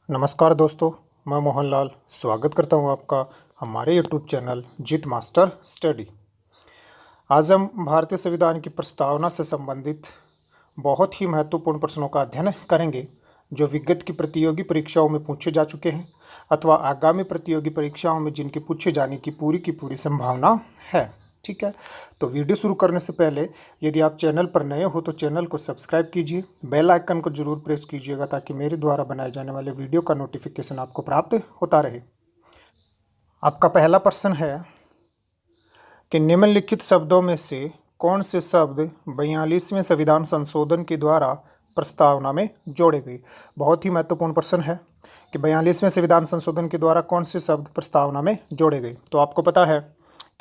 नमस्कार दोस्तों, मैं मोहनलाल स्वागत करता हूं आपका हमारे यूट्यूब चैनल जित मास्टर स्टडी। आज हम भारतीय संविधान की प्रस्तावना से संबंधित बहुत ही महत्वपूर्ण प्रश्नों का अध्ययन करेंगे जो विगत की प्रतियोगी परीक्षाओं में पूछे जा चुके हैं अथवा आगामी प्रतियोगी परीक्षाओं में जिनके पूछे जाने की पूरी संभावना है। ठीक है, तो वीडियो शुरू करने से पहले यदि आप चैनल पर नए हो तो चैनल को सब्सक्राइब कीजिए, बेल आइकन को जरूर प्रेस कीजिएगा ताकि मेरे द्वारा बनाए जाने वाले वीडियो का नोटिफिकेशन आपको प्राप्त होता रहे। आपका पहला प्रश्न है कि निम्नलिखित शब्दों में से कौन से शब्द 42वें संविधान संशोधन के द्वारा प्रस्तावना में जोड़े गए। बहुत ही महत्वपूर्ण प्रश्न है कि 42वें संविधान संशोधन के द्वारा कौन से शब्द प्रस्तावना में जोड़े गए। तो आपको पता है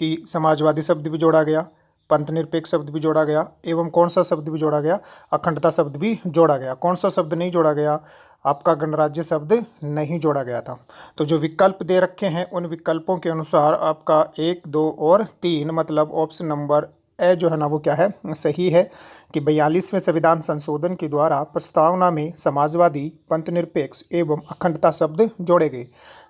कि समाजवादी शब्द भी जोड़ा गया, पंथनिरपेक्ष शब्द भी जोड़ा गया एवं कौन सा शब्द भी जोड़ा गया, अखंडता शब्द भी जोड़ा गया। कौन सा शब्द नहीं जोड़ा गया? आपका गणराज्य शब्द नहीं जोड़ा गया था। तो जो विकल्प दे रखे हैं उन विकल्पों के अनुसार आपका 1, 2 और 3 मतलब ऑप्शन नंबर ए जो है ना वो क्या है, सही है कि 42वें संविधान संशोधन के द्वारा प्रस्तावना में समाजवादी, पंथनिरपेक्ष एवं अखंडता शब्द जोड़े गए।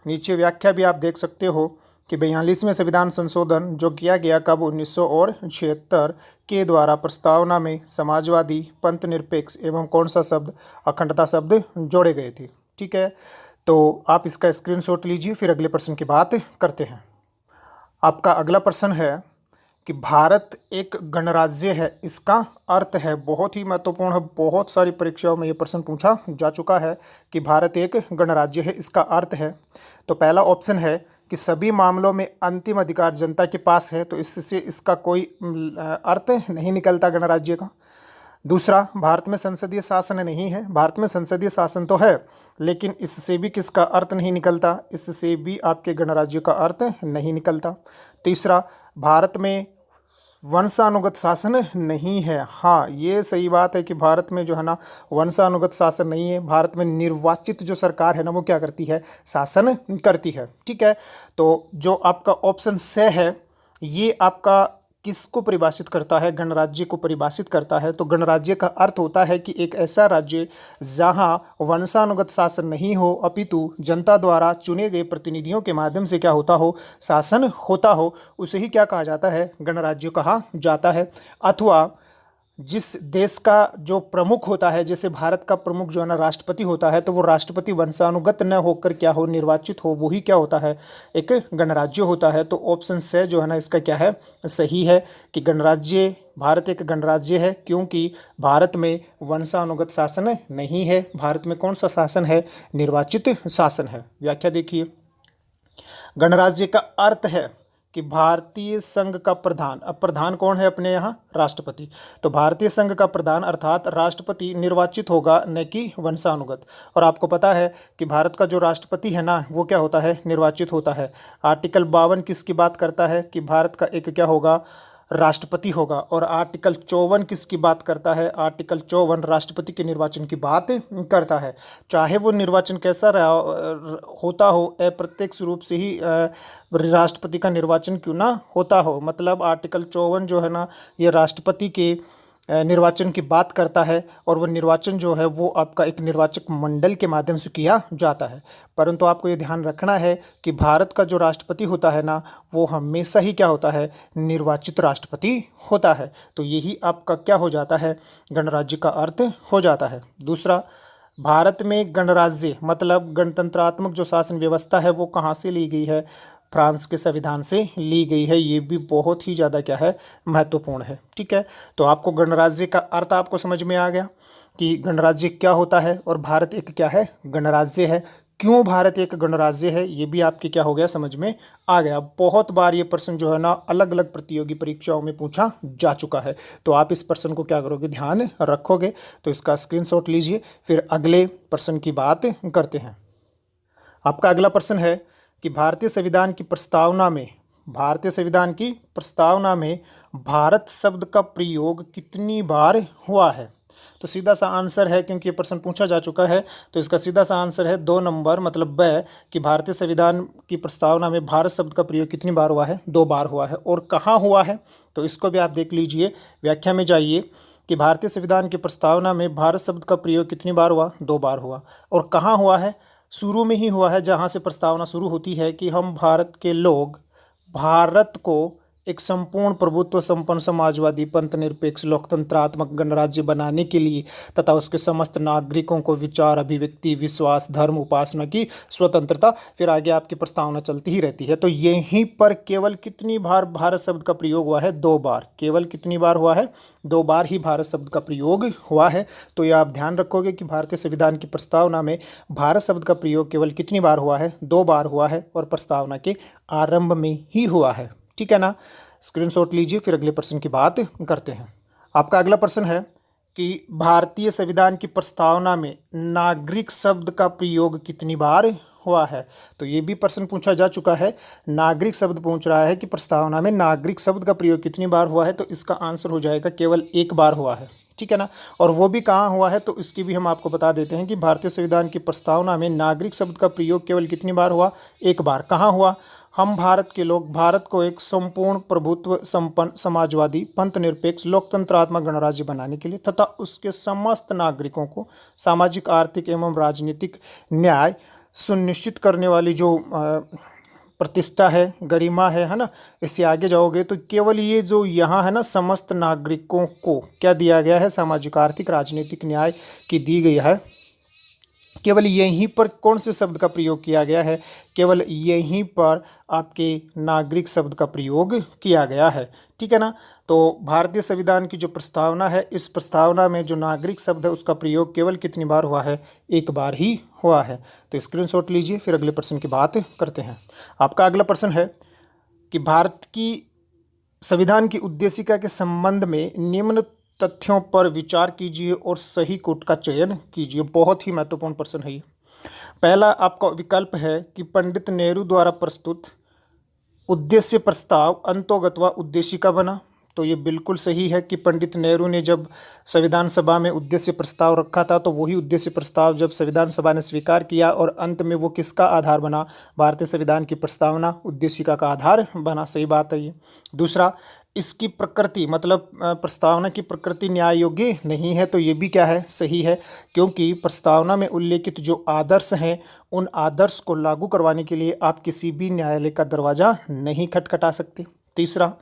नीचे व्याख्या भी आप देख सकते हो कि 42वें संविधान संशोधन जो किया गया कब 1976 के द्वारा प्रस्तावना में समाजवादी, पंथनिरपेक्ष एवं कौन सा शब्द, अखंडता शब्द जोड़े गए थे। ठीक है, तो आप इसका स्क्रीनशॉट लीजिए, फिर अगले प्रश्न की बात करते हैं। आपका अगला प्रश्न है कि भारत एक गणराज्य है, इसका अर्थ है, बहुत ही महत्वपूर्ण है, बहुत सारी परीक्षाओं में ये प्रश्न पूछा जा चुका है कि भारत एक गणराज्य है, इसका अर्थ है। तो पहला ऑप्शन है कि सभी मामलों में अंतिम अधिकार जनता के पास है, तो इससे इसका कोई अर्थ नहीं निकलता गणराज्य का। दूसरा, भारत में संसदीय शासन नहीं है। भारत में संसदीय शासन तो है लेकिन इससे भी किसका अर्थ नहीं निकलता, इससे भी आपके गणराज्य का अर्थ नहीं निकलता। तीसरा, भारत में वंशानुगत शासन नहीं है। हाँ, ये सही बात है कि भारत में जो है ना वंशानुगत शासन नहीं है। भारत में निर्वाचित जो सरकार है ना वो क्या करती है, शासन करती है। ठीक है, तो जो आपका ऑप्शन से है ये आपका किसको परिभाषित करता है, गणराज्य को परिभाषित करता है। तो गणराज्य का अर्थ होता है कि एक ऐसा राज्य जहां वंशानुगत शासन नहीं हो अपितु जनता द्वारा चुने गए प्रतिनिधियों के माध्यम से क्या होता हो, शासन होता हो, उसे ही क्या कहा जाता है, गणराज्य कहा जाता है। अथवा जिस देश का जो प्रमुख होता है, जैसे भारत का प्रमुख जो है ना राष्ट्रपति होता है, तो वो राष्ट्रपति वंशानुगत न होकर क्या हो, निर्वाचित हो, वही क्या होता है, एक गणराज्य होता है। तो ऑप्शन से जो है ना इसका क्या है, सही है कि गणराज्य, भारत एक गणराज्य है क्योंकि भारत में वंशानुगत शासन नहीं है। भारत में कौन सा शासन है, निर्वाचित शासन है। व्याख्या देखिए, गणराज्य का अर्थ है कि भारतीय संघ का प्रधान, अब प्रधान कौन है अपने यहाँ, राष्ट्रपति, तो भारतीय संघ का प्रधान अर्थात राष्ट्रपति निर्वाचित होगा न कि वंशानुगत। और आपको पता है कि भारत का जो राष्ट्रपति है ना वो क्या होता है, निर्वाचित होता है। आर्टिकल 52 किसकी बात करता है कि भारत का एक क्या होगा, राष्ट्रपति होगा। और आर्टिकल 54 किसकी बात करता है, आर्टिकल 54 राष्ट्रपति के निर्वाचन की बात करता है। चाहे वो निर्वाचन कैसा रहा होता हो, अप्रत्यक्ष रूप से ही राष्ट्रपति का निर्वाचन क्यों ना होता हो, मतलब आर्टिकल 54 जो है ना ये राष्ट्रपति के निर्वाचन की बात करता है। और वो निर्वाचन जो है वो आपका एक निर्वाचक मंडल के माध्यम से किया जाता है। परंतु आपको ये ध्यान रखना है कि भारत का जो राष्ट्रपति होता है ना वो हमेशा ही क्या होता है, निर्वाचित राष्ट्रपति होता है। तो यही आपका क्या हो जाता है, गणराज्य का अर्थ हो जाता है। दूसरा, भारत में गणराज्य मतलब गणतंत्रात्मक जो शासन व्यवस्था है वो कहाँ से ली गई है, फ्रांस के संविधान से ली गई है। ये भी बहुत ही ज़्यादा क्या है, महत्वपूर्ण है। ठीक है, तो आपको गणराज्य का अर्थ आपको समझ में आ गया कि गणराज्य क्या होता है और भारत एक क्या है, गणराज्य है। क्यों भारत एक गणराज्य है ये भी आपके क्या हो गया, समझ में आ गया। बहुत बार ये प्रश्न जो है ना अलग अलग प्रतियोगी परीक्षाओं में पूछा जा चुका है, तो आप इस प्रश्न को क्या करोगे, ध्यान रखोगे। तो इसका स्क्रीनशॉट लीजिए, फिर अगले प्रश्न की बात करते हैं। आपका अगला प्रश्न है कि भारतीय संविधान की प्रस्तावना में, भारतीय संविधान की प्रस्तावना में भारत शब्द का प्रयोग कितनी बार हुआ है। तो सीधा सा आंसर है, क्योंकि ये प्रश्न पूछा जा चुका है, तो इसका सीधा सा आंसर है 2 नंबर मतलब ब, कि भारतीय संविधान की प्रस्तावना में भारत शब्द का प्रयोग कितनी बार हुआ है, 2 बार हुआ है। और कहाँ हुआ है तो इसको भी आप देख लीजिए, व्याख्या में जाइए कि भारतीय संविधान की प्रस्तावना में भारत शब्द का प्रयोग कितनी बार हुआ, 2 बार हुआ। और कहाँ हुआ है, शुरू में ही हुआ है, जहाँ से प्रस्तावना शुरू होती है कि हम भारत के लोग भारत को एक संपूर्ण प्रभुत्व संपन्न समाजवादी पंथ निरपेक्ष लोकतंत्रात्मक गणराज्य बनाने के लिए तथा उसके समस्त नागरिकों को विचार अभिव्यक्ति विश्वास धर्म उपासना की स्वतंत्रता, फिर आगे आपकी प्रस्तावना चलती ही रहती है। तो यहीं पर केवल कितनी बार भारत शब्द का प्रयोग हुआ है? 2 बार। केवल कितनी बार हुआ है? 2 बार ही भारत शब्द का प्रयोग हुआ है। तो ये आप ध्यान रखोगे कि भारतीय संविधान की प्रस्तावना में भारत शब्द का प्रयोग केवल कितनी बार हुआ है? 2 बार हुआ है और प्रस्तावना के आरंभ में ही हुआ है। ठीक है ना? स्क्रीनशॉट लीजिए, फिर अगले प्रश्न की बात करते हैं। आपका अगला प्रश्न है कि भारतीय संविधान की प्रस्तावना में नागरिक शब्द का प्रयोग कितनी बार हुआ है? तो ये भी प्रश्न पूछा जा चुका है। नागरिक शब्द पूछ रहा है कि प्रस्तावना में नागरिक शब्द का प्रयोग कितनी बार हुआ है, तो इसका आंसर हो जाएगा केवल 1 बार हुआ है। ठीक है ना? और वो भी कहाँ हुआ है, तो इसकी भी हम आपको बता देते हैं कि भारतीय संविधान की प्रस्तावना में नागरिक शब्द का प्रयोग केवल कितनी बार हुआ? 1 बार। कहाँ हुआ? हम भारत के लोग भारत को एक संपूर्ण प्रभुत्व संपन्न समाजवादी पंथ निरपेक्ष लोकतंत्रात्मक गणराज्य बनाने के लिए तथा उसके समस्त नागरिकों को सामाजिक आर्थिक एवं राजनीतिक न्याय सुनिश्चित करने वाली जो प्रतिष्ठा है, गरिमा है ना, इससे आगे जाओगे तो केवल ये जो यहाँ है ना, समस्त नागरिकों को क्या दिया गया है? सामाजिक आर्थिक राजनीतिक न्याय की दी गई है। केवल यहीं पर कौन से शब्द का प्रयोग किया गया है? केवल यहीं पर आपके नागरिक शब्द का प्रयोग किया गया है। ठीक है ना? तो भारतीय संविधान की जो प्रस्तावना है, इस प्रस्तावना में जो नागरिक शब्द है उसका प्रयोग केवल कितनी बार हुआ है? 1 बार ही हुआ है। तो स्क्रीनशॉट लीजिए, फिर अगले प्रश्न की बात करते हैं। आपका अगला प्रश्न है कि भारत की संविधान की उद्देशिका के संबंध में निम्न तथ्यों पर विचार कीजिए और सही कोट का चयन कीजिए। बहुत ही महत्वपूर्ण प्रश्न है ये। पहला आपका विकल्प है कि पंडित नेहरू द्वारा प्रस्तुत उद्देश्य प्रस्ताव अंतोगत्वा उद्देशिका बना। तो ये बिल्कुल सही है कि पंडित नेहरू ने जब संविधान सभा में उद्देश्य प्रस्ताव रखा था तो वही उद्देश्य प्रस्ताव जब संविधान सभा ने स्वीकार किया और अंत में वो किसका आधार बना? भारतीय संविधान की प्रस्तावना उद्देशिका का आधार बना। सही बात है ये। दूसरा, इसकी प्रकृति मतलब प्रस्तावना की प्रकृति न्याय योग्य नहीं है। तो ये भी क्या है? सही है, क्योंकि प्रस्तावना में उल्लेखित जो आदर्श हैं उन आदर्श को लागू करवाने के लिए आप किसी भी न्यायालय का दरवाज़ा नहीं खटखटा सकते। तीसरा,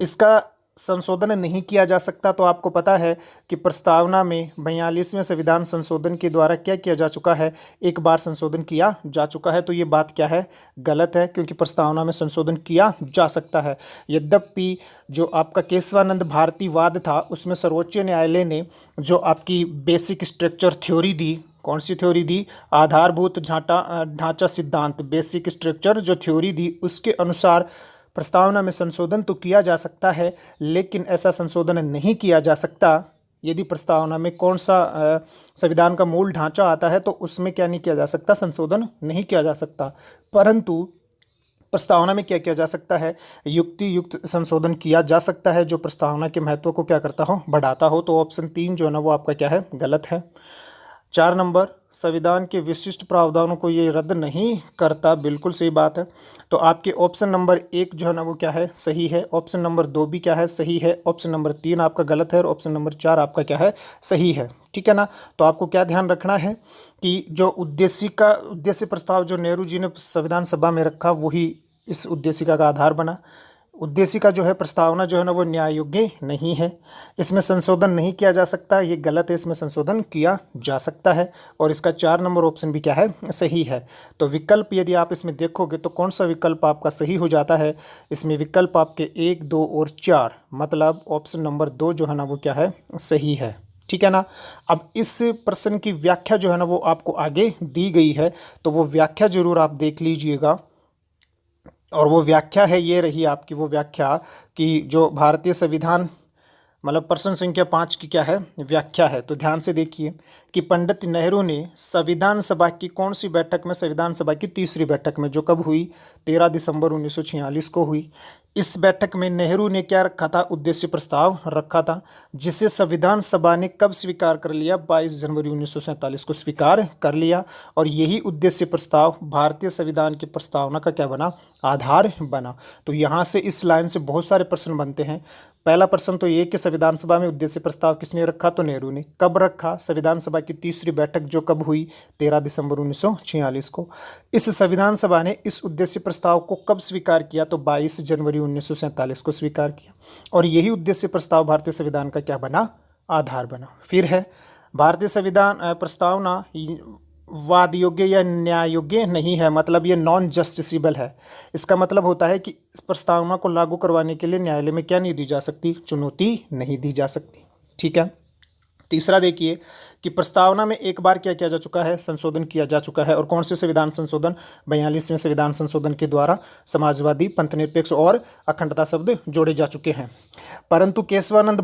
इसका संशोधन नहीं किया जा सकता। तो आपको पता है कि प्रस्तावना में 42वें संविधान संशोधन के द्वारा क्या किया जा चुका है? 1 बार संशोधन किया जा चुका है। तो ये बात क्या है? गलत है, क्योंकि प्रस्तावना में संशोधन किया जा सकता है। यद्यपि जो आपका केशवानंद भारतीवाद था उसमें सर्वोच्च न्यायालय ने जो आपकी बेसिक स्ट्रक्चर थ्योरी दी, कौन सी थ्योरी दी? आधारभूत ढांचा सिद्धांत, बेसिक स्ट्रक्चर जो थ्योरी दी, उसके अनुसार प्रस्तावना में संशोधन तो किया जा सकता है, लेकिन ऐसा संशोधन नहीं किया जा सकता यदि प्रस्तावना में कौन सा संविधान का मूल ढांचा आता है तो उसमें क्या नहीं किया जा सकता? संशोधन नहीं किया जा सकता। परंतु प्रस्तावना में क्या किया जा सकता है? युक्ति युक्त संशोधन किया जा सकता है जो प्रस्तावना के महत्व को क्या करता हो? बढ़ाता हो। तो ऑप्शन 3 जो है ना वो आपका क्या है? गलत है। 4 नंबर, संविधान के विशिष्ट प्रावधानों को ये रद्द नहीं करता। बिल्कुल सही बात है। तो आपके ऑप्शन नंबर 1 जो है ना वो क्या है? सही है। ऑप्शन नंबर 2 भी क्या है? सही है। ऑप्शन नंबर 3 आपका गलत है और ऑप्शन नंबर 4 आपका क्या है? सही है। ठीक है ना? तो आपको क्या ध्यान रखना है कि जो उद्देश्य प्रस्ताव जो नेहरू जी ने संविधान सभा में रखा वही इस उद्देशिका का आधार बना। उद्देशिका जो है प्रस्तावना जो है ना वो न्याय योग्य नहीं है, इसमें संशोधन नहीं किया जा सकता, ये गलत है। इसमें संशोधन किया जा सकता है और इसका 4 नंबर ऑप्शन भी क्या है? सही है। तो विकल्प यदि आप इसमें देखोगे तो कौन सा विकल्प आपका सही हो जाता है? इसमें विकल्प आपके 1, 2 और 4, मतलब ऑप्शन नंबर 2 जो है ना वो क्या है? सही है। ठीक है ना? अब इस प्रश्न की व्याख्या जो है ना वो आपको आगे दी गई है, तो वो व्याख्या जरूर आप देख लीजिएगा। और वो व्याख्या है, ये रही आपकी वो व्याख्या कि जो भारतीय संविधान मतलब प्रश्न संख्या 5 की क्या है? व्याख्या है। तो ध्यान से देखिए कि पंडित नेहरू ने संविधान सभा की कौन सी बैठक में? संविधान सभा की तीसरी बैठक में, जो कब हुई? 13 दिसंबर 1946 को हुई। इस बैठक में नेहरू ने क्या रखा था? उद्देश्य प्रस्ताव रखा था, जिसे संविधान सभा ने कब स्वीकार कर लिया? 22 जनवरी 1947 को स्वीकार कर लिया। और यही उद्देश्य प्रस्ताव भारतीय संविधान की प्रस्तावना का क्या बना? आधार बना। तो यहाँ से इस लाइन से बहुत सारे प्रश्न बनते हैं। पहला प्रश्न तो ये कि संविधान सभा में उद्देश्य प्रस्ताव किसने रखा, तो नेहरू ने। कब रखा, संविधान सभा की तीसरी बैठक जो कब हुई, 13 दिसंबर 1946 को। इस संविधान सभा ने इस उद्देश्य प्रस्ताव को कब स्वीकार किया, तो 22 जनवरी 1947 को स्वीकार किया। और यही उद्देश्य प्रस्ताव भारतीय संविधान का क्या बना, आधार बना। फिर है भारतीय संविधान प्रस्तावना वाद योग्य या न्याय योग्य नहीं है, मतलब ये नॉन जस्टिसेबल है। इसका मतलब होता है कि इस प्रस्तावना को लागू करवाने के लिए न्यायालय में क्या नहीं दी जा सकती, चुनौती नहीं दी जा सकती। ठीक है। तीसरा देखिए कि प्रस्तावना में एक बार क्या किया जा चुका है, संशोधन किया जा चुका है। और कौन से संविधान संशोधन, 42वें संविधान संशोधन के द्वारा समाजवादी, पंथनिरपेक्ष और अखंडता शब्द जोड़े जा चुके हैं। परंतु केशवानंद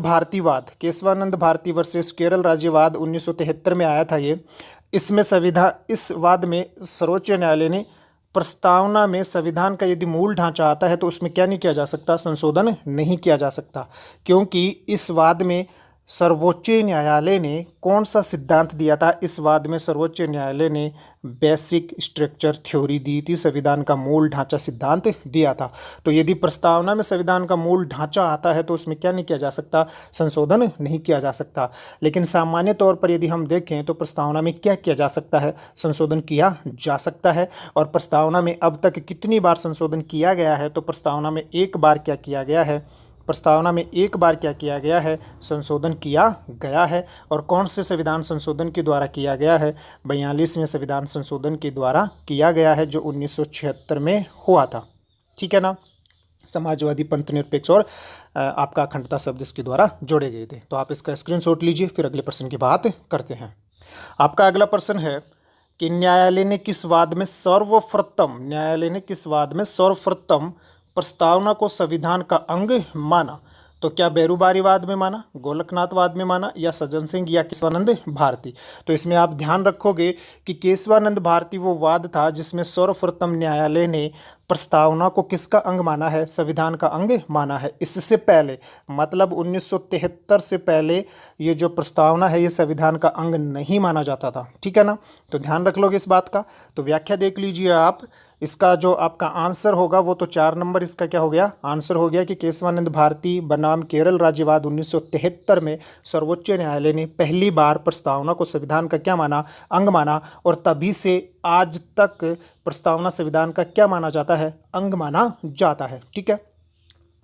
भारती वर्सेस केरल राज्यवाद 1973 में आया था ये। इस वाद में सर्वोच्च न्यायालय ने प्रस्तावना में संविधान का यदि मूल ढांचा आता है तो उसमें क्या नहीं किया जा सकता, संशोधन नहीं किया जा सकता। क्योंकि इस वाद में सर्वोच्च न्यायालय ने कौन सा सिद्धांत दिया था, इस वाद में सर्वोच्च न्यायालय ने बेसिक स्ट्रक्चर थ्योरी दी थी, संविधान का मूल ढांचा सिद्धांत दिया था। तो यदि प्रस्तावना में संविधान का मूल ढांचा आता है तो उसमें क्या नहीं किया जा सकता, संशोधन नहीं किया जा सकता। लेकिन सामान्य तौर पर यदि हम देखें तो प्रस्तावना में क्या किया जा सकता है, संशोधन किया जा सकता है। और प्रस्तावना में अब तक कितनी बार संशोधन किया गया है, तो प्रस्तावना में एक बार क्या किया गया है, प्रस्तावना में एक बार क्या किया गया है, संशोधन किया गया है। और कौन से संविधान संशोधन के द्वारा किया गया है, 42वें संविधान संशोधन के द्वारा किया गया है, जो 1976 में हुआ था। ठीक है ना। समाजवादी, पंथनिरपेक्ष और आपका अखंडता शब्द इसके द्वारा जोड़े गए थे। तो आप इसका स्क्रीनशॉट लीजिए, फिर अगले प्रश्न की बात करते हैं। आपका अगला प्रश्न है कि न्यायालय ने किस वाद में सर्वप्रथम प्रस्तावना को संविधान का अंग माना, तो क्या बेरूबारीवाद में माना, गोलकनाथवाद में माना, या सज्जन सिंह या केशवानंद भारती। तो इसमें आप ध्यान रखोगे कि केशवानंद भारती वो वाद था जिसमें सर्वप्रथम न्यायालय ने प्रस्तावना को किसका अंग माना है, संविधान का अंग माना है। इससे पहले मतलब 1973 से पहले ये जो प्रस्तावना है ये संविधान का अंग नहीं माना जाता था। ठीक है ना। तो ध्यान रख लोगे इस बात का। तो व्याख्या देख लीजिए आप। इसका जो आपका आंसर होगा वो तो 4 नंबर इसका क्या हो गया, आंसर हो गया कि केशवानंद भारती बनाम केरल राज्यवाद 1973 में सर्वोच्च न्यायालय ने पहली बार प्रस्तावना को संविधान का क्या माना, अंग माना। और तभी से आज तक प्रस्तावना संविधान का क्या माना जाता है, अंग माना जाता है। ठीक है।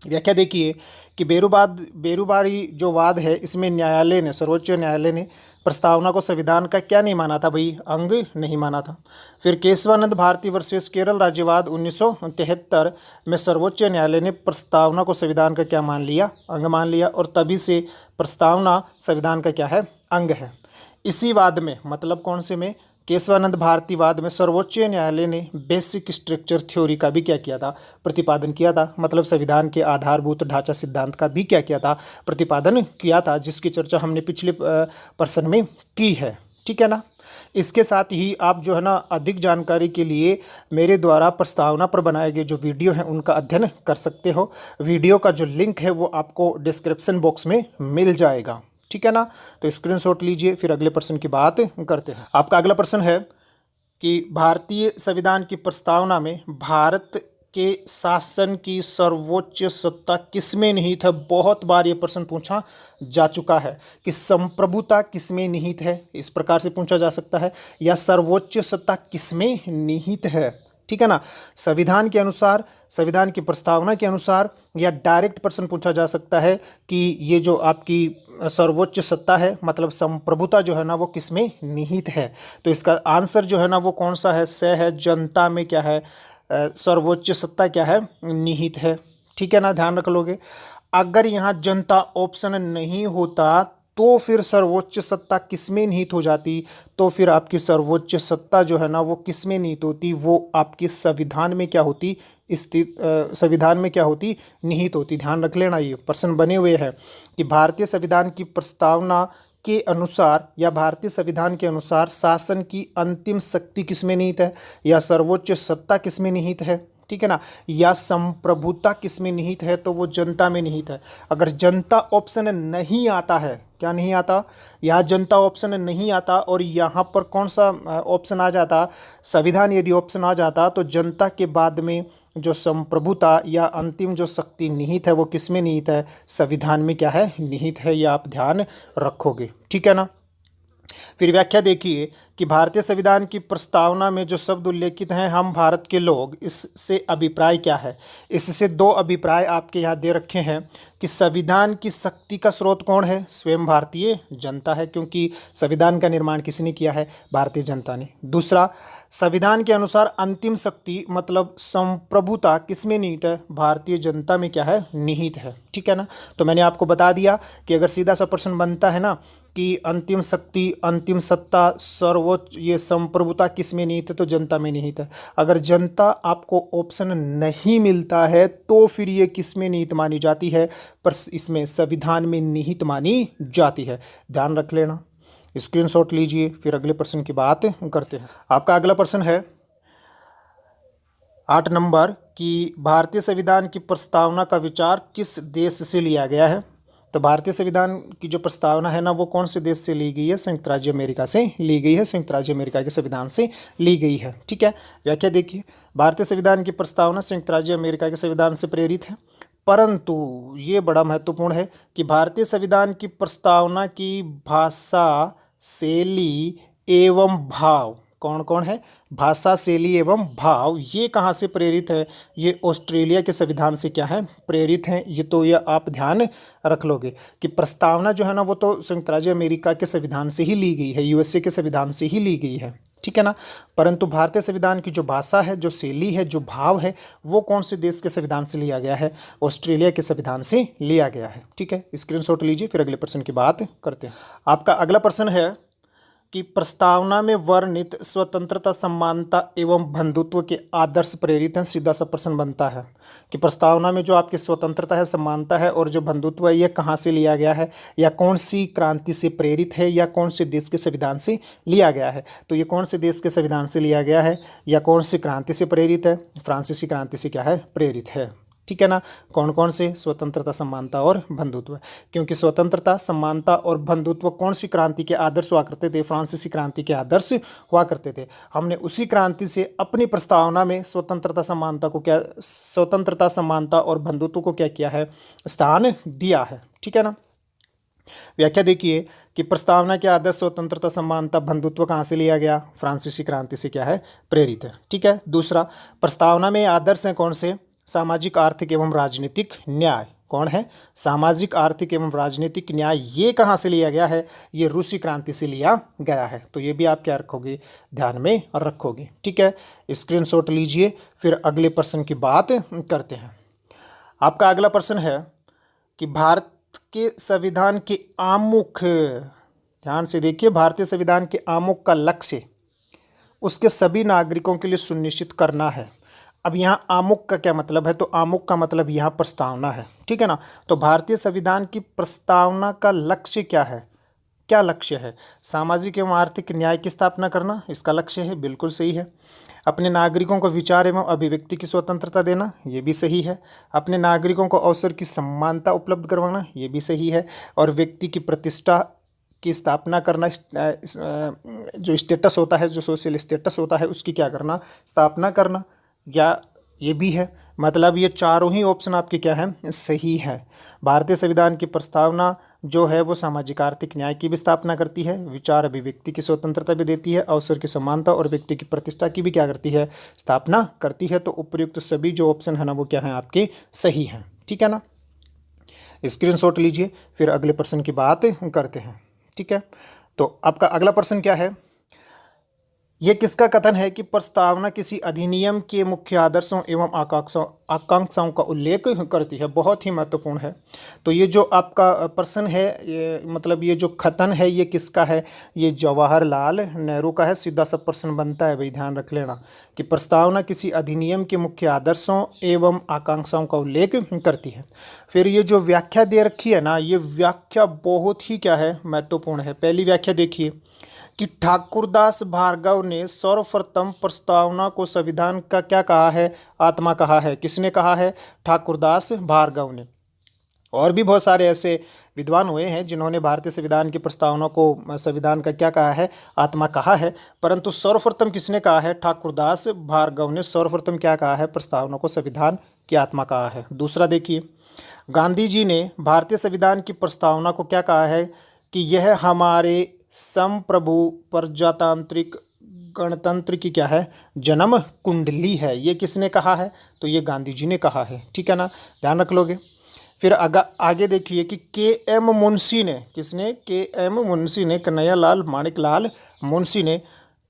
व्याख्या देखिए कि बेरूबारी जो वाद है इसमें न्यायालय ने, सर्वोच्च न्यायालय ने प्रस्तावना को संविधान का क्या नहीं माना था भाई, अंग नहीं माना था। फिर केशवानंद भारती वर्सेस केरल राज्यवाद 1973 में सर्वोच्च न्यायालय ने प्रस्तावना को संविधान का क्या मान लिया, अंग मान लिया। और तभी से प्रस्तावना संविधान का क्या है, अंग है। इसी वाद में मतलब कौन से में, केशवानंद भारती वाद में सर्वोच्च न्यायालय ने बेसिक स्ट्रक्चर थ्योरी का भी क्या किया था, प्रतिपादन किया था। मतलब संविधान के आधारभूत ढांचा सिद्धांत का भी क्या किया था, प्रतिपादन किया था, जिसकी चर्चा हमने पिछले प्रश्न में की है। ठीक है ना। इसके साथ ही आप जो है ना अधिक जानकारी के लिए मेरे द्वारा प्रस्तावना पर बनाए गए जो वीडियो हैं उनका अध्ययन कर सकते हो। वीडियो का जो लिंक है वो आपको डिस्क्रिप्शन बॉक्स में मिल जाएगा। ठीक है ना। तो स्क्रीनशॉट लीजिए, फिर अगले प्रश्न की बात करते हैं। आपका अगला प्रश्न है कि भारतीय संविधान की प्रस्तावना में भारत के शासन की सर्वोच्च सत्ता किसमें निहित है। बहुत बार ये प्रश्न पूछा जा चुका है कि संप्रभुता किसमें निहित है, इस प्रकार से पूछा जा सकता है, या सर्वोच्च सत्ता किसमें निहित है। ठीक है ना। संविधान के अनुसार, संविधान की प्रस्तावना के अनुसार, या डायरेक्ट प्रश्न पूछा जा सकता है कि ये जो आपकी सर्वोच्च सत्ता है मतलब संप्रभुता जो है ना वो किसमें निहित है। तो इसका आंसर जो है ना वो कौन सा है, स है, जनता में क्या है, सर्वोच्च सत्ता क्या है, निहित है। ठीक है ना। ध्यान रख लोगे। अगर यहाँ जनता ऑप्शन नहीं होता तो फिर सर्वोच्च सत्ता किसमें निहित हो जाती, तो फिर आपकी सर्वोच्च सत्ता जो है ना वो किसमें निहित होती, वो आपकी संविधान में क्या होती, संविधान में क्या होती, निहित होती। ध्यान रख लेना, ये प्रश्न बने हुए हैं कि भारतीय संविधान की प्रस्तावना के अनुसार या भारतीय संविधान के अनुसार शासन की अंतिम शक्ति किसमें निहित है, या सर्वोच्च सत्ता किसमें निहित है। ठीक है ना। या संप्रभुता किसमें निहित है, तो वो जनता में निहित है। अगर जनता ऑप्शन नहीं आता है, क्या नहीं आता, यहाँ जनता ऑप्शन नहीं आता और यहाँ पर कौन सा ऑप्शन आ जाता, संविधान यदि ऑप्शन आ जाता तो जनता के बाद में जो संप्रभुता या अंतिम जो शक्ति निहित है वो किस में निहित है? संविधान में क्या है? निहित है। ये आप ध्यान रखोगे, ठीक है ना। फिर व्याख्या देखिए कि भारतीय संविधान की प्रस्तावना में जो शब्द उल्लेखित हैं, हम भारत के लोग, इससे अभिप्राय क्या है? इससे दो अभिप्राय आपके यहाँ दे रखे हैं कि संविधान की शक्ति का स्रोत कौन है? स्वयं भारतीय जनता है, क्योंकि संविधान का निर्माण किसने किया है? भारतीय जनता ने। दूसरा, संविधान के अनुसार अंतिम शक्ति मतलब संप्रभुता किसमें निहित है? भारतीय जनता में क्या है? निहित है, ठीक है ना। तो मैंने आपको बता दिया कि अगर सीधा सा प्रश्न बनता है ना कि अंतिम शक्ति, अंतिम सत्ता, सर्वोच्च, ये संप्रभुता किस में निहित है? तो जनता में निहित है। अगर जनता आपको ऑप्शन नहीं मिलता है तो फिर ये किस में निहित मानी जाती है? पर इसमें संविधान में निहित मानी जाती है। ध्यान रख लेना, स्क्रीनशॉट लीजिए। फिर अगले प्रश्न की बात करते हैं। आपका अगला प्रश्न है 8 नंबर कि भारतीय संविधान की प्रस्तावना का विचार किस देश से लिया गया है? तो भारतीय संविधान की जो प्रस्तावना है ना वो कौन से देश से ली गई है? संयुक्त राज्य अमेरिका से ली गई है। संयुक्त राज्य अमेरिका के संविधान से ली गई है, ठीक है। व्याख्या देखिए, भारतीय संविधान की प्रस्तावना संयुक्त राज्य अमेरिका के संविधान से प्रेरित है, परंतु ये बड़ा महत्वपूर्ण है कि भारतीय संविधान की प्रस्तावना की भाषा, शैली एवं भाव, कौन कौन है? भाषा, शैली एवं भाव, ये कहाँ से प्रेरित है? ये ऑस्ट्रेलिया के संविधान से क्या है? प्रेरित हैं। ये तो ये आप ध्यान रख लोगे कि प्रस्तावना जो है ना वो तो संयुक्त राज्य अमेरिका के संविधान से ही ली गई है, यूएसए के संविधान से ही ली गई है, ठीक है ना। परंतु भारतीय संविधान की जो भाषा है, जो शैली है, जो भाव है, वो कौन से देश के संविधान से लिया गया है? ऑस्ट्रेलिया के संविधान से लिया गया है, ठीक है। स्क्रीनशॉट लीजिए। फिर अगले प्रश्न की बात करते हैं। आपका अगला प्रश्न है कि प्रस्तावना में वर्णित स्वतंत्रता, समानता एवं बंधुत्व के आदर्श प्रेरित हैं। सीधा सा प्रश्न बनता है कि प्रस्तावना में जो आपकी स्वतंत्रता है, समानता है और जो बंधुत्व है, ये कहाँ से लिया गया है, या कौन सी क्रांति से प्रेरित है, या कौन से देश के संविधान से लिया गया है? तो ये कौन से देश के संविधान से लिया गया है या कौन सी क्रांति से प्रेरित है? फ्रांसीसी क्रांति से क्या है? प्रेरित है, ठीक है ना। कौन कौन से? स्वतंत्रता, समानता और बंधुत्व, क्योंकि स्वतंत्रता, समानता और बंधुत्व कौन सी क्रांति के आदर्श हुआ करते थे? फ्रांसीसी क्रांति के आदर्श हुआ करते थे। हमने उसी क्रांति से अपनी प्रस्तावना में स्वतंत्रता, समानता को क्या, स्वतंत्रता, समानता और बंधुत्व को क्या किया है? स्थान दिया है, ठीक है ना। व्याख्या देखिए कि प्रस्तावना के आदर्श स्वतंत्रता, समानता, बंधुत्व कहाँ से लिया गया? फ्रांसीसी क्रांति से क्या है? प्रेरित है, ठीक है। दूसरा, प्रस्तावना में आदर्श हैं कौन से? सामाजिक, आर्थिक एवं राजनीतिक न्याय। कौन है? सामाजिक, आर्थिक एवं राजनीतिक न्याय। ये कहाँ से लिया गया है? ये रूसी क्रांति से लिया गया है। तो ये भी आप क्या रखोगे? ध्यान में रखोगे, ठीक है। स्क्रीनशॉट लीजिए। फिर अगले प्रश्न की बात करते हैं। आपका अगला प्रश्न है कि भारत के संविधान के आमुख, ध्यान से देखिए, भारतीय संविधान के आमुख का लक्ष्य उसके सभी नागरिकों के लिए सुनिश्चित करना है। अब यहाँ आमुख का क्या मतलब है? तो आमुख का मतलब यहाँ प्रस्तावना है, ठीक है ना। तो भारतीय संविधान की प्रस्तावना का लक्ष्य क्या है? क्या लक्ष्य है? सामाजिक एवं आर्थिक न्याय की स्थापना करना इसका लक्ष्य है, बिल्कुल सही है। अपने नागरिकों को विचार एवं अभिव्यक्ति की स्वतंत्रता देना, ये भी सही है। अपने नागरिकों को अवसर की समानता उपलब्ध करवाना, ये भी सही है। और व्यक्ति की प्रतिष्ठा की स्थापना करना, जो स्टेटस होता है, जो सोशल स्टेटस होता है, उसकी क्या करना? स्थापना करना, या ये भी है। मतलब ये चारों ही ऑप्शन आपके क्या हैं? सही है। भारतीय संविधान की प्रस्तावना जो है वो सामाजिक, आर्थिक न्याय की भी स्थापना करती है, विचार अभिव्यक्ति की स्वतंत्रता भी देती है, अवसर की समानता और व्यक्ति की प्रतिष्ठा की भी क्या करती है? स्थापना करती है। तो उपयुक्त सभी जो ऑप्शन है ना वो क्या है? आपके सही हैं, ठीक है ना। स्क्रीनशॉट लीजिए। फिर अगले प्रश्न की बात करते हैं, ठीक है। तो आपका अगला प्रश्न क्या है? यह किसका कथन है कि प्रस्तावना किसी अधिनियम के मुख्य आदर्शों एवं आकांक्षाओं का उल्लेख करती है? बहुत ही महत्वपूर्ण है। तो ये जो आपका प्रश्न है, ये मतलब ये जो कथन है ये किसका है? ये जवाहरलाल नेहरू का है। सीधा सा प्रश्न बनता है भाई, ध्यान रख लेना कि प्रस्तावना किसी अधिनियम के मुख्य आदर्शों एवं आकांक्षाओं का उल्लेख करती है। फिर ये जो व्याख्या दे रखी है ना, ये व्याख्या बहुत ही क्या है? महत्वपूर्ण है। पहली व्याख्या देखिए कि ठाकुरदास भार्गव ने सर्वप्रथम प्रस्तावना को संविधान का क्या कहा है? आत्मा कहा है। किसने कहा है? ठाकुरदास भार्गव ने। और भी बहुत सारे ऐसे विद्वान हुए हैं जिन्होंने भारतीय संविधान की प्रस्तावना को संविधान का क्या कहा है, आत्मा कहा है, परंतु सर्वप्रथम किसने कहा है, ठाकुरदास भार्गव ने सर्वप्रथम क्या कहा है, प्रस्तावना को संविधान की आत्मा कहा है। दूसरा देखिए, गांधी जी ने भारतीय संविधान की प्रस्तावना को क्या कहा है कि यह हमारे संप्रभु प्रजातांत्रिक गणतंत्र की क्या है, जन्म कुंडली है। ये किसने कहा है, तो ये गांधी जी ने कहा है, ठीक है ना, ध्यान रख लोगे। फिर आगे देखिए कि के एम मुंशी ने, किसने, के एम मुंशी ने, कन्हैयालाल माणिकलाल मुंशी ने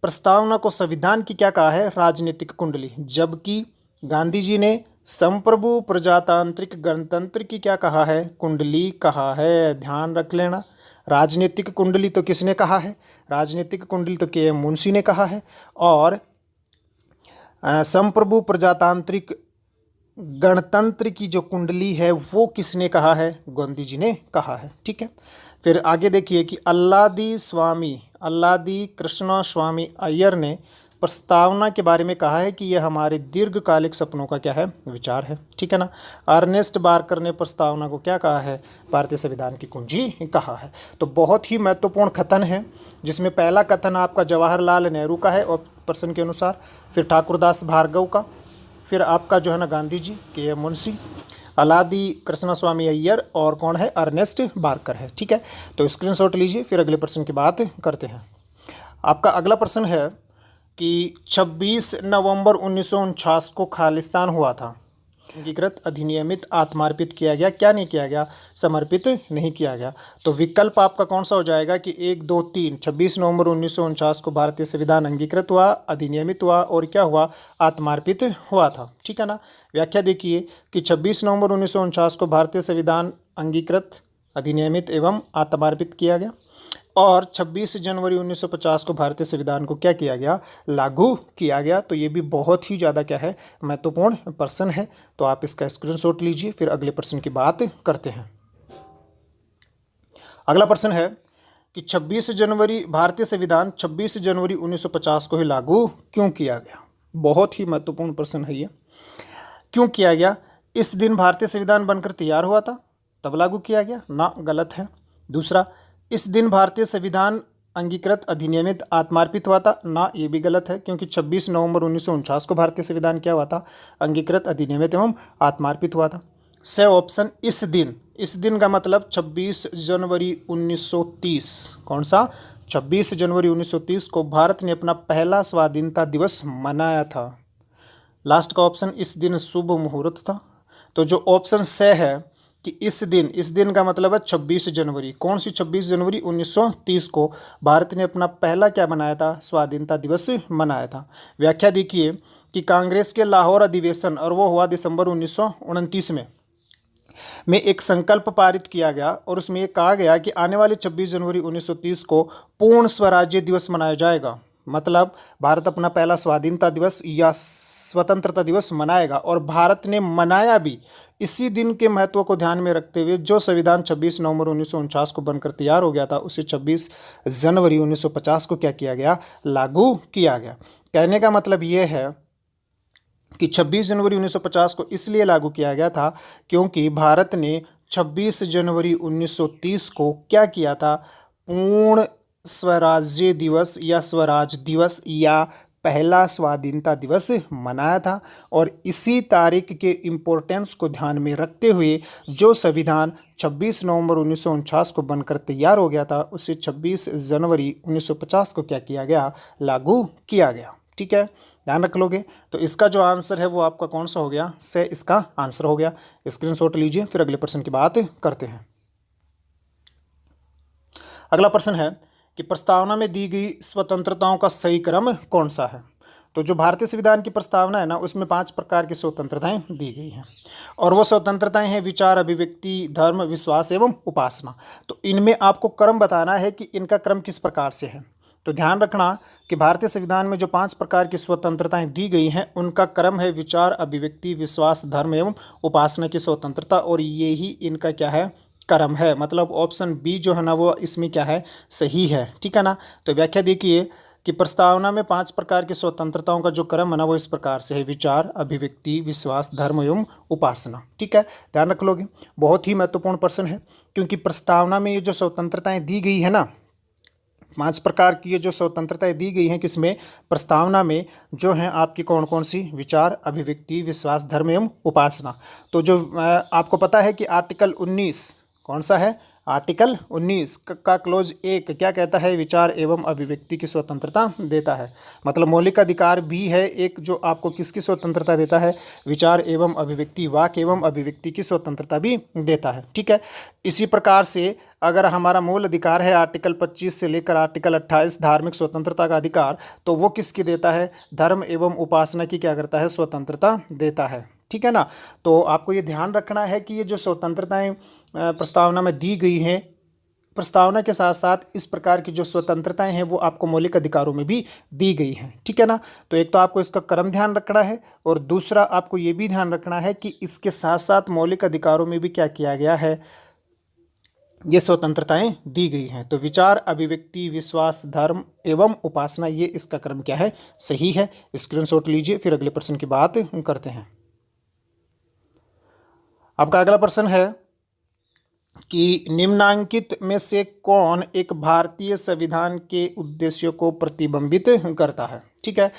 प्रस्तावना को संविधान की क्या कहा है, राजनीतिक कुंडली, जबकि गांधी जी ने संप्रभु प्रजातांत्रिक गणतंत्र की क्या कहा है, कुंडली कहा है। ध्यान रख लेना, राजनीतिक कुंडली तो किसने कहा है, राजनीतिक कुंडली तो के एम मुंशी ने कहा है, और संप्रभु प्रजातांत्रिक गणतंत्र की जो कुंडली है वो किसने कहा है, गांधी जी ने कहा है, ठीक है। फिर आगे देखिए कि अल्लादी कृष्ण स्वामी अय्यर ने प्रस्तावना के बारे में कहा है कि यह हमारे दीर्घकालिक सपनों का क्या है, विचार है, ठीक है ना। अर्नेस्ट बार्कर ने प्रस्तावना को क्या कहा है, भारतीय संविधान की कुंजी कहा है। तो बहुत ही महत्वपूर्ण कथन है, जिसमें पहला कथन आपका जवाहरलाल नेहरू का है और प्रश्न के अनुसार, फिर ठाकुरदास भार्गव का, फिर आपका जो है ना गांधी जी, के एम मुंशी, अलादी कृष्णस्वामी अय्यर और कौन है, अर्नेस्ट बार्कर है, ठीक है। तो स्क्रीनशॉट लीजिए, फिर अगले प्रश्न की बात करते हैं। आपका अगला प्रश्न है कि 26 नवंबर 1949 को खालिस्तान हुआ था, अंगीकृत, अधिनियमित, आत्मार्पित किया गया, क्या नहीं किया गया, समर्पित नहीं किया गया। तो विकल्प आपका कौन सा हो जाएगा कि 1, 2, 3, 26 नवंबर 1949 को भारतीय संविधान अंगीकृत हुआ, अधिनियमित हुआ और क्या हुआ, आत्मार्पित हुआ था, ठीक है ना। व्याख्या देखिए कि 26 नवंबर 1949 को भारतीय संविधान अंगीकृत, अधिनियमित एवं आत्मार्पित किया गया, और 26 जनवरी 1950 को भारतीय संविधान को क्या किया गया, लागू किया गया। तो ये भी बहुत ही ज़्यादा क्या है, महत्वपूर्ण प्रश्न है। तो आप इसका स्क्रीनशॉट लीजिए, फिर अगले प्रश्न की बात करते हैं। अगला प्रश्न है कि 26 जनवरी भारतीय संविधान 26 जनवरी 1950 को ही लागू क्यों किया गया। बहुत ही महत्वपूर्ण प्रश्न है ये, क्यों किया गया। इस दिन भारतीय संविधान बनकर तैयार हुआ था तब लागू किया गया, ना, गलत है। दूसरा, इस दिन भारतीय संविधान अंगीकृत, अधिनियमित, आत्मार्पित हुआ था, ना, ये भी गलत है, क्योंकि 26 नवंबर 1949 को भारतीय संविधान क्या हुआ था, अंगीकृत, अधिनियमित एवं आत्मार्पित हुआ था। से ऑप्शन, इस दिन का मतलब 26 जनवरी 1930, कौन सा, 26 जनवरी 1930 को भारत ने अपना पहला स्वाधीनता दिवस मनाया था। लास्ट का ऑप्शन, इस दिन शुभ मुहूर्त था। तो जो ऑप्शन से है कि इस दिन का मतलब है 26 जनवरी, कौन सी 26 जनवरी 1930 को भारत ने अपना पहला क्या मनाया था, स्वाधीनता दिवस मनाया था। व्याख्या देखिए कि कांग्रेस के लाहौर अधिवेशन, और वो हुआ दिसंबर 1929 में एक संकल्प पारित किया गया, और उसमें ये कहा गया कि आने वाले 26 जनवरी 1930 को पूर्ण स्वराज्य दिवस मनाया जाएगा। मतलब भारत अपना पहला स्वाधीनता दिवस या स्वतंत्रता दिवस मनाएगा, और भारत ने मनाया भी इसी दिन के महत्व को ध्यान में रखते हुए। जो संविधान 26 नवंबर 1949 को बनकर तैयार हो गया था, उसे 26 जनवरी 1950 को क्या किया गया, लागू किया गया। कहने का मतलब ये है कि 26 जनवरी 1950 को इसलिए लागू किया गया था क्योंकि भारत ने 26 जनवरी 1930 को क्या किया था, पूर्ण स्वराज्य दिवस या स्वराज दिवस या पहला स्वाधीनता दिवस मनाया था। और इसी तारीख के इम्पोर्टेंस को ध्यान में रखते हुए जो संविधान 26 नवंबर 1949 को बनकर तैयार हो गया था, उसे 26 जनवरी 1950 को क्या किया गया, लागू किया गया। ठीक है, ध्यान रख लोगे। तो इसका जो आंसर है वो आपका कौन सा हो गया, से इसका आंसर हो गया। स्क्रीनशॉट लीजिए, फिर अगले प्रश्न की बात करते हैं। अगला प्रश्न है कि प्रस्तावना में दी गई स्वतंत्रताओं का सही क्रम कौन सा है। तो जो भारतीय संविधान की प्रस्तावना है ना, उसमें 5 प्रकार की स्वतंत्रताएं दी गई हैं, और वो स्वतंत्रताएं हैं विचार, अभिव्यक्ति, धर्म, विश्वास एवं उपासना। तो इनमें आपको क्रम बताना है कि इनका क्रम किस प्रकार से है। तो ध्यान रखना कि भारतीय संविधान में जो 5 प्रकार की स्वतंत्रताएं दी गई हैं, उनका क्रम है विचार, अभिव्यक्ति, विश्वास, धर्म एवं उपासना की स्वतंत्रता, और ये ही इनका क्या है, क्रम है। मतलब ऑप्शन बी जो है ना वो इसमें क्या है, सही है। ठीक है ना। तो व्याख्या देखिए कि प्रस्तावना में 5 प्रकार की स्वतंत्रताओं का जो क्रम है ना वो इस प्रकार से है: विचार, अभिव्यक्ति, विश्वास, धर्म एवं उपासना। ठीक है, ध्यान रख लोगे। बहुत ही महत्वपूर्ण प्रश्न है, क्योंकि प्रस्तावना में ये जो स्वतंत्रताएं दी गई है ना, 5 प्रकार की ये जो स्वतंत्रताएं दी गई हैं, किसमें, प्रस्तावना में, जो हैं आपकी कौन कौन सी: विचार, अभिव्यक्ति, विश्वास, धर्म एवं उपासना। तो जो आपको पता है कि आर्टिकल 19 कौन सा है, आर्टिकल 19 का क्लोज 1 क्या कहता है, विचार एवं अभिव्यक्ति की स्वतंत्रता देता है। मतलब मौलिक अधिकार भी है एक, जो आपको किसकी स्वतंत्रता देता है, विचार एवं अभिव्यक्ति, वाक एवं अभिव्यक्ति की स्वतंत्रता भी देता है। ठीक है, इसी प्रकार से अगर हमारा मूल अधिकार है आर्टिकल 25 से लेकर आर्टिकल 28 धार्मिक स्वतंत्रता का अधिकार, तो वो किसकी देता है, धर्म एवं उपासना की क्या करता है, स्वतंत्रता देता है। ठीक है ना। तो आपको ये ध्यान रखना है कि ये जो स्वतंत्रताएं प्रस्तावना में दी गई हैं, प्रस्तावना के साथ साथ इस प्रकार की जो स्वतंत्रताएं हैं वो आपको मौलिक अधिकारों में भी दी गई हैं। ठीक है ना। तो एक तो आपको इसका क्रम ध्यान रखना है, और दूसरा आपको ये भी ध्यान रखना है कि इसके साथ साथ मौलिक अधिकारों में भी क्या किया गया है, ये स्वतंत्रताएं दी गई हैं। तो विचार, अभिव्यक्ति, विश्वास, धर्म एवं उपासना, ये इसका क्रम क्या है, सही है। स्क्रीनशॉट लीजिए, फिर अगले प्रश्न की बात करते हैं। आपका अगला प्रश्न है कि निम्नांकित में से कौन एक भारतीय संविधान के उद्देश्यों को प्रतिबिंबित करता है। ठीक है,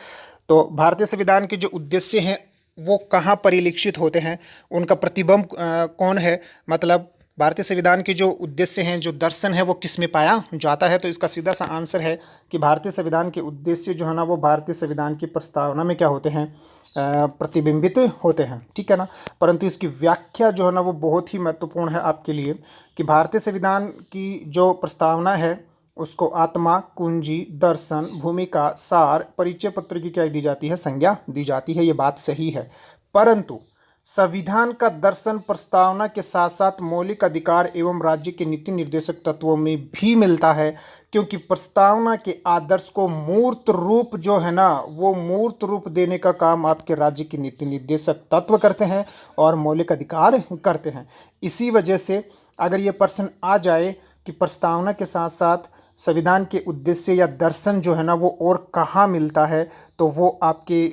तो भारतीय संविधान के जो उद्देश्य हैं वो कहाँ परिलक्षित होते हैं, उनका प्रतिबिंब कौन है, मतलब भारतीय संविधान के जो उद्देश्य हैं, जो दर्शन है, वो किस में पाया जाता है। तो इसका सीधा सा आंसर है कि भारतीय संविधान के उद्देश्य जो है ना वो भारतीय संविधान की प्रस्तावना में क्या होते हैं, प्रतिबिंबित होते हैं। ठीक है ना। परंतु इसकी व्याख्या जो है ना वो बहुत ही महत्वपूर्ण है आपके लिए, कि भारतीय संविधान की जो प्रस्तावना है उसको आत्मा, कुंजी, दर्शन, भूमिका, सार, परिचय पत्र की क्या दी जाती है, संज्ञा दी जाती है। ये बात सही है, परंतु संविधान का दर्शन प्रस्तावना के साथ साथ मौलिक अधिकार एवं राज्य के नीति निर्देशक तत्वों में भी मिलता है, क्योंकि प्रस्तावना के आदर्श को मूर्त रूप जो है ना वो मूर्त रूप देने का काम आपके राज्य के नीति निर्देशक तत्व करते हैं और मौलिक अधिकार करते हैं। इसी वजह से अगर ये प्रश्न आ जाए कि प्रस्तावना के साथ साथ संविधान के उद्देश्य या दर्शन जो है ना वो और कहाँ मिलता है, तो वो आपके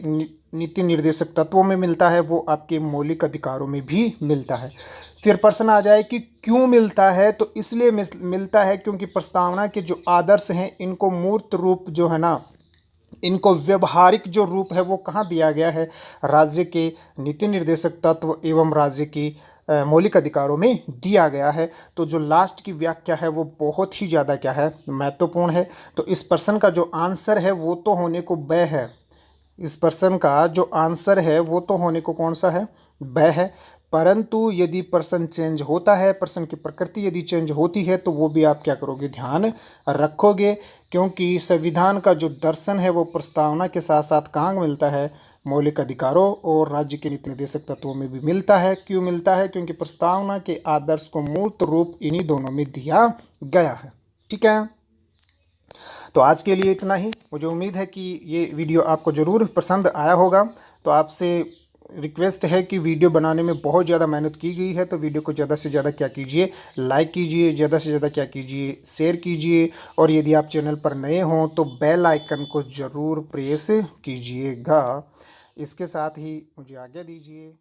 नीति निर्देशक तत्वों में मिलता है, वो आपके मौलिक अधिकारों में भी मिलता है। फिर प्रश्न आ जाए कि क्यों मिलता है, तो इसलिए मिलता है क्योंकि प्रस्तावना के जो आदर्श हैं इनको मूर्त रूप जो है ना, इनको व्यवहारिक जो रूप है वो कहाँ दिया गया है, राज्य के नीति निर्देशक तत्व एवं राज्य की मौलिक अधिकारों में दिया गया है। तो जो लास्ट की व्याख्या है वो बहुत ही ज़्यादा क्या है, महत्वपूर्ण है। तो इस प्रश्न का जो आंसर है वो तो होने को ब है, इस प्रश्न का जो आंसर है वो तो होने को कौन सा है, ब है। परंतु यदि प्रश्न चेंज होता है, प्रश्न की प्रकृति यदि चेंज होती है, तो वो भी आप क्या करोगे, ध्यान रखोगे, क्योंकि संविधान का जो दर्शन है वो प्रस्तावना के साथ साथ कहाँ मिलता है, मौलिक अधिकारों और राज्य के नीति निर्देशक तत्वों में भी मिलता है। क्यों मिलता है, क्योंकि प्रस्तावना के आदर्श को मूर्त रूप इन्हीं दोनों में दिया गया है। ठीक है, तो आज के लिए इतना ही। मुझे उम्मीद है कि ये वीडियो आपको ज़रूर पसंद आया होगा। तो आपसे रिक्वेस्ट है कि वीडियो बनाने में बहुत ज़्यादा मेहनत की गई है, तो वीडियो को ज़्यादा से ज़्यादा क्या कीजिए, लाइक कीजिए, ज़्यादा से ज़्यादा क्या कीजिए, शेयर कीजिए, और यदि आप चैनल पर नए हों तो बेल आइकन को ज़रूर प्रेस कीजिएगा। इसके साथ ही मुझे आज्ञा दीजिए।